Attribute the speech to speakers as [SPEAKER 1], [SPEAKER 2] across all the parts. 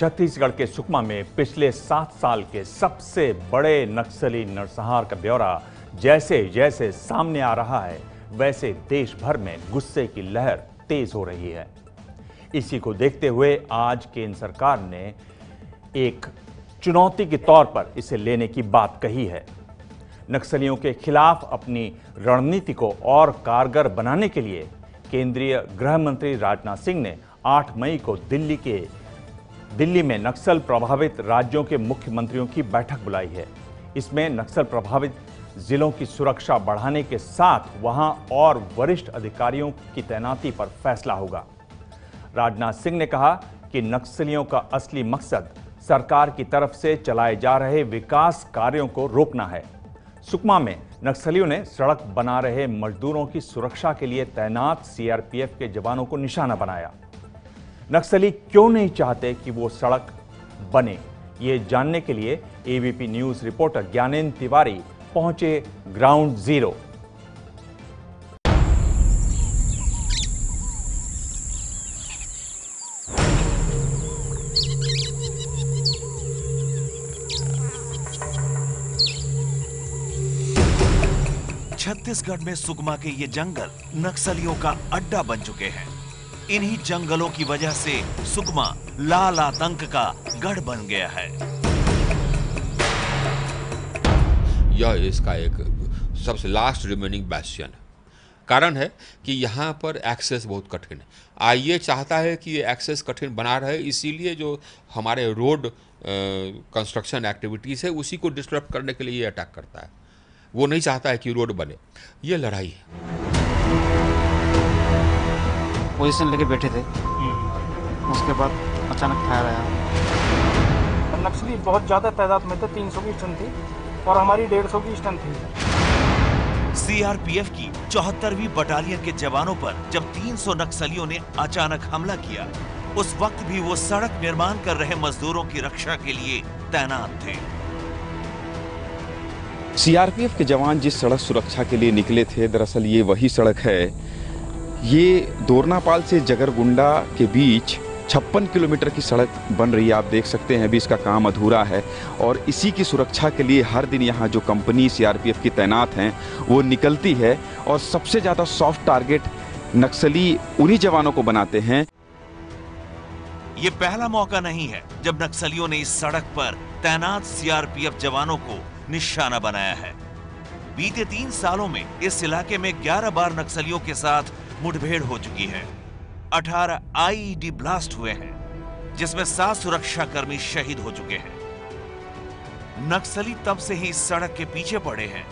[SPEAKER 1] छत्तीसगढ़ के सुकमा में पिछले 7 साल के सबसे बड़े नक्सली नरसंहार का ब्यौरा जैसे जैसे सामने आ रहा है, वैसे देश भर में गुस्से की लहर तेज हो रही है। इसी को देखते हुए आज केंद्र सरकार ने एक चुनौती के तौर पर इसे लेने की बात कही है। नक्सलियों के खिलाफ अपनी रणनीति को और कारगर बनाने के लिए केंद्रीय गृह मंत्री राजनाथ सिंह ने 8 मई को दिल्ली में नक्सल प्रभावित राज्यों के मुख्यमंत्रियों की बैठक बुलाई है। इसमें नक्सल प्रभावित जिलों की सुरक्षा बढ़ाने के साथ वहां और वरिष्ठ अधिकारियों की तैनाती पर फैसला होगा। राजनाथ सिंह ने कहा कि नक्सलियों का असली मकसद सरकार की तरफ से चलाए जा रहे विकास कार्यों को रोकना है। सुकमा में नक्सलियों ने सड़क बना रहे मजदूरों की सुरक्षा के लिए तैनात सीआरपीएफ के जवानों को निशाना बनाया। नक्सली क्यों नहीं चाहते कि वो सड़क बने, ये जानने के लिए ABP news reporter Gyanendra Tiwari पहुंचे ग्राउंड जीरो।
[SPEAKER 2] छत्तीसगढ़ में सुकमा के ये जंगल नक्सलियों का अड्डा बन चुके हैं। इन्हीं जंगलों की वजह से सुकमा लाल आतंक का गढ़ बन गया है।
[SPEAKER 3] यह इसका एक सबसे लास्ट रिमेनिंग बैस्टियन है। कारण है कि यहाँ पर एक्सेस बहुत कठिन है। आईए चाहता है कि ये एक्सेस कठिन बना रहे, इसीलिए जो हमारे रोड कंस्ट्रक्शन एक्टिविटीज़ है उसी को डिस्टर्ब करने के लिए ये अटैक करता है। वो नहीं चाहता है कि रोड बने। ये लड़ाई है।
[SPEAKER 4] पोजीशन लेके बैठे थे, उसके बाद अचानक फायर आया।
[SPEAKER 5] नक्सली बहुत ज़्यादा तादाद में थे, 300 की स्ट्रेंथ थी और हमारी 150 की स्ट्रेंथ थी।
[SPEAKER 2] सीआरपीएफ की 74वीं बटालियन के जवानों पर जब 300 नक्सलियों ने अचानक हमला किया, उस वक्त भी वो सड़क निर्माण कर रहे मजदूरों की रक्षा के लिए तैनात थे।
[SPEAKER 6] सीआरपीएफ के जवान जिस सड़क सुरक्षा के लिए निकले थे, दरअसल ये वही सड़क है। ये दोरनापाल से जगरगुंडा के बीच 56 किलोमीटर की सड़क बन रही है। आप देख सकते हैं अभी इसका काम अधूरा है और इसी की सुरक्षा के लिए हर दिन यहाँ जो कंपनी सीआरपीएफ की तैनात हैं वो निकलती है और सबसे ज़्यादा सॉफ्ट टारगेट नक्सली उन्हीं जवानों को बनाते हैं।
[SPEAKER 2] ये पहला मौका नहीं है जब नक्सलियों ने इस सड़क पर तैनात सीआरपीएफ जवानों को निशाना बनाया है। बीते 3 सालों में इस इलाके में 11 बार नक्सलियों के साथ मुठभेड़ हो चुकी है। 18 आईईडी ब्लास्ट हुए हैं, जिसमें 7 सुरक्षा कर्मी शहीद हो चुके हैं। नक्सली तब से ही इस सड़क के पीछे पड़े हैं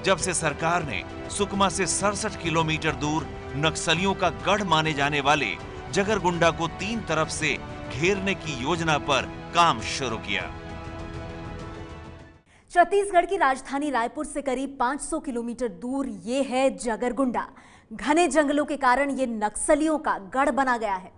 [SPEAKER 2] जब से सरकार ने सुकमा से 67 किलोमीटर दूर नक्सलियों का गढ़ माने जाने वाले जगरगुंडा को 3 तरफ से घेरने की योजना पर काम शुरू किया।
[SPEAKER 7] छत्तीसगढ़ की राजधानी रायपुर से करीब 500 किलोमीटर दूर ये है जगरगुंडा। घने जंगलों के कारण ये नक्सलियों का गढ़ बना गया है।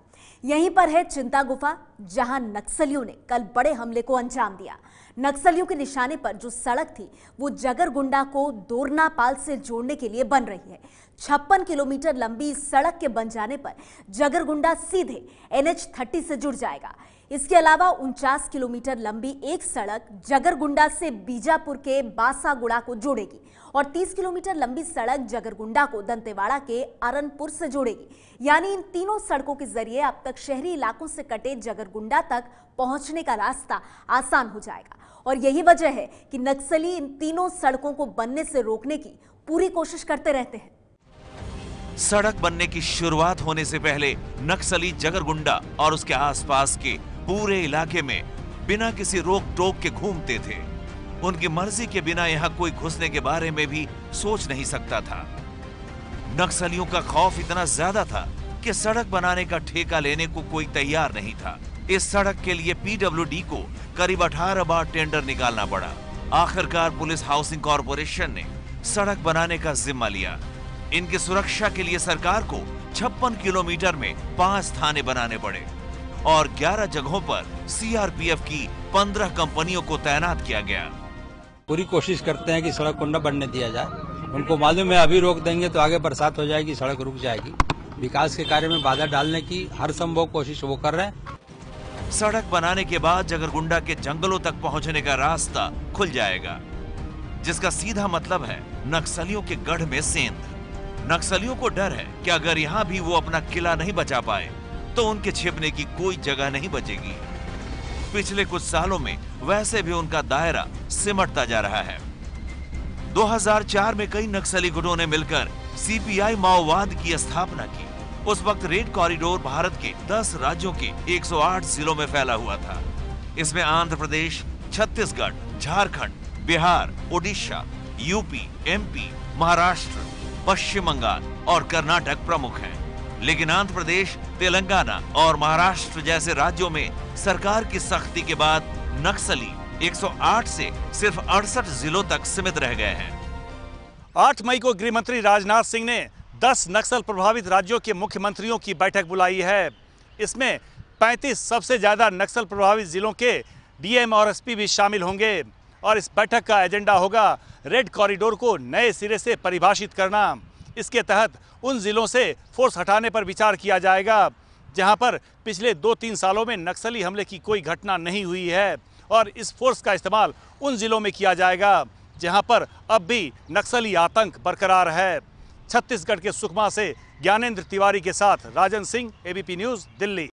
[SPEAKER 7] यहीं पर है चिंता गुफा, जहां नक्सलियों ने कल बड़े हमले को अंजाम दिया। नक्सलियों के निशाने पर जो सड़क थी वो जगरगुंडा को दोरनापाल से जोड़ने के लिए बन रही है। 56 किलोमीटर लंबी इस सड़क के बन जाने पर जगरगुंडा सीधे NH30 से जुड़ जाएगा। इसके अलावा 49 किलोमीटर लंबी एक सड़क जगरगुंडा से बीजापुर के बासागुड़ा को जोड़ेगी और 30 किलोमीटर लंबी सड़क जगरगुंडा को दंतेवाड़ा के अरनपुर से जोड़ेगी। यानी इन तीनों सड़कों के जरिए अब तक शहरी इलाकों से कटे जगरगुंडा तक पहुंचने का रास्ता आसान हो जाएगा। और यही वजह है कि नक्सली इन तीनों सड़कों को बनने से रोकने की पूरी कोशिश करते रहते हैं।
[SPEAKER 2] सड़क बनने की शुरुआत होने से पहले नक्सली जगरगुंडा और उसके आसपास के पूरे इलाके में बिना किसी रोक टोक के घूमते थे। उनकी मर्जी के बिना यहां कोई घुसने के बारे में भी सोच नहीं सकता था। नक्सलियों का खौफ इतना ज्यादा था कि सड़क बनाने का ठेका लेने को कोई तैयार नहीं था। इस सड़क के लिए पीडब्ल्यूडी को करीब 18 बार टेंडर निकालना पड़ा। आखिरकार पुलिस हाउसिंग कॉर्पोरेशन ने सड़क बनाने का जिम्मा लिया। इनकी सुरक्षा के लिए सरकार को 56 किलोमीटर में 5 थाने बनाने पड़े और 11 जगहों पर सीआरपीएफ की 15 कंपनियों को तैनात किया गया।
[SPEAKER 8] पूरी कोशिश करते हैं कि सड़क को न बनने दिया जाए। उनको मालूम है अभी रोक देंगे तो आगे बरसात हो जाएगी, सड़क रुक जाएगी। विकास के कार्य में बाधा डालने की हर संभव कोशिश वो कर रहे हैं।
[SPEAKER 2] सड़क बनाने के बाद जगरगुंडा के जंगलों तक पहुंचने का रास्ता खुल जाएगा, जिसका सीधा मतलब है नक्सलियों के गढ़ में सेंध। नक्सलियों को डर है कि अगर यहां भी वो अपना किला नहीं बचा पाए तो उनके छिपने की कोई जगह नहीं बचेगी। पिछले कुछ सालों में वैसे भी उनका दायरा सिमटता जा रहा है। 2004 में कई नक्सली गुटों ने मिलकर सीपीआई माओवाद की स्थापना की। उस वक्त रेड कॉरिडोर भारत के 10 राज्यों के 108 जिलों में फैला हुआ था। इसमें आंध्र प्रदेश, छत्तीसगढ़, झारखंड, बिहार, ओडिशा, यूपी, एमपी, महाराष्ट्र, पश्चिम बंगाल और कर्नाटक प्रमुख हैं। लेकिन आंध्र प्रदेश, तेलंगाना और महाराष्ट्र जैसे राज्यों में सरकार की सख्ती के बाद नक्सली 108 से सिर्फ 68 जिलों तक सीमित रह गए हैं।
[SPEAKER 9] 8 मई को गृह मंत्री राजनाथ सिंह ने 10 नक्सल प्रभावित राज्यों के मुख्यमंत्रियों की बैठक बुलाई है। इसमें 35 सबसे ज्यादा नक्सल प्रभावित जिलों के डीएम और एसपी भी शामिल होंगे और इस बैठक का एजेंडा होगा रेड कॉरिडोर को नए सिरे से परिभाषित करना। इसके तहत उन जिलों से फोर्स हटाने पर विचार किया जाएगा जहां पर पिछले 2-3 सालों में नक्सली हमले की कोई घटना नहीं हुई है और इस फोर्स का इस्तेमाल उन जिलों में किया जाएगा जहां पर अब भी नक्सली आतंक बरकरार है। छत्तीसगढ़ के सुकमा से ज्ञानेंद्र तिवारी के साथ राजन सिंह, एबीपी न्यूज, दिल्ली।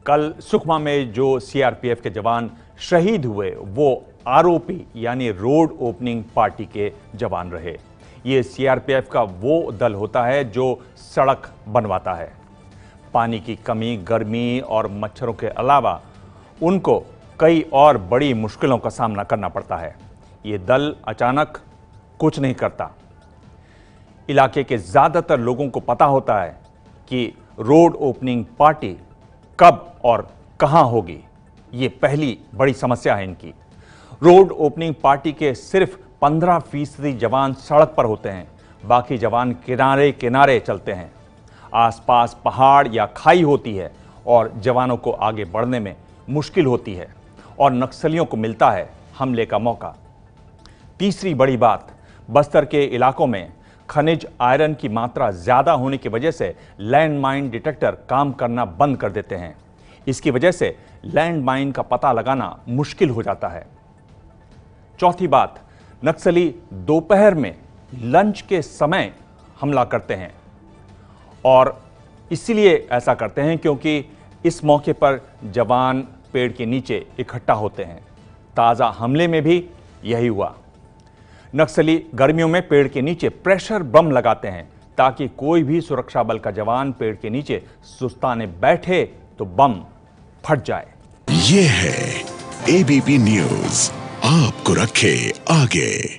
[SPEAKER 1] कल सुकमा में जो सीआरपीएफ के जवान शहीद हुए वो आरओपी यानी रोड ओपनिंग पार्टी के जवान रहे। ये सीआरपीएफ का वो दल होता है जो सड़क बनवाता है। पानी की कमी, गर्मी और मच्छरों के अलावा उनको कई और बड़ी मुश्किलों का सामना करना पड़ता है। ये दल अचानक कुछ नहीं करता। इलाके के ज्यादातर लोगों को पता होता है कि रोड ओपनिंग पार्टी कब और कहां होगी। ये पहली बड़ी समस्या है इनकी। रोड ओपनिंग पार्टी के सिर्फ 15% जवान सड़क पर होते हैं, बाकी जवान किनारे किनारे चलते हैं। आसपास पहाड़ या खाई होती है और जवानों को आगे बढ़ने में मुश्किल होती है और नक्सलियों को मिलता है हमले का मौका। तीसरी बड़ी बात, बस्तर के इलाकों में खनिज आयरन की मात्रा ज्यादा होने की वजह से लैंडमाइन डिटेक्टर काम करना बंद कर देते हैं। इसकी वजह से लैंडमाइन का पता लगाना मुश्किल हो जाता है। चौथी बात, नक्सली दोपहर में लंच के समय हमला करते हैं और इसलिए ऐसा करते हैं क्योंकि इस मौके पर जवान पेड़ के नीचे इकट्ठा होते हैं। ताजा हमले में भी यही हुआ। नक्सली गर्मियों में पेड़ के नीचे प्रेशर बम लगाते हैं ताकि कोई भी सुरक्षा बल का जवान पेड़ के नीचे सुस्ताने बैठे तो बम फट जाए।
[SPEAKER 10] ये है एबीपी न्यूज, आपको रखे आगे।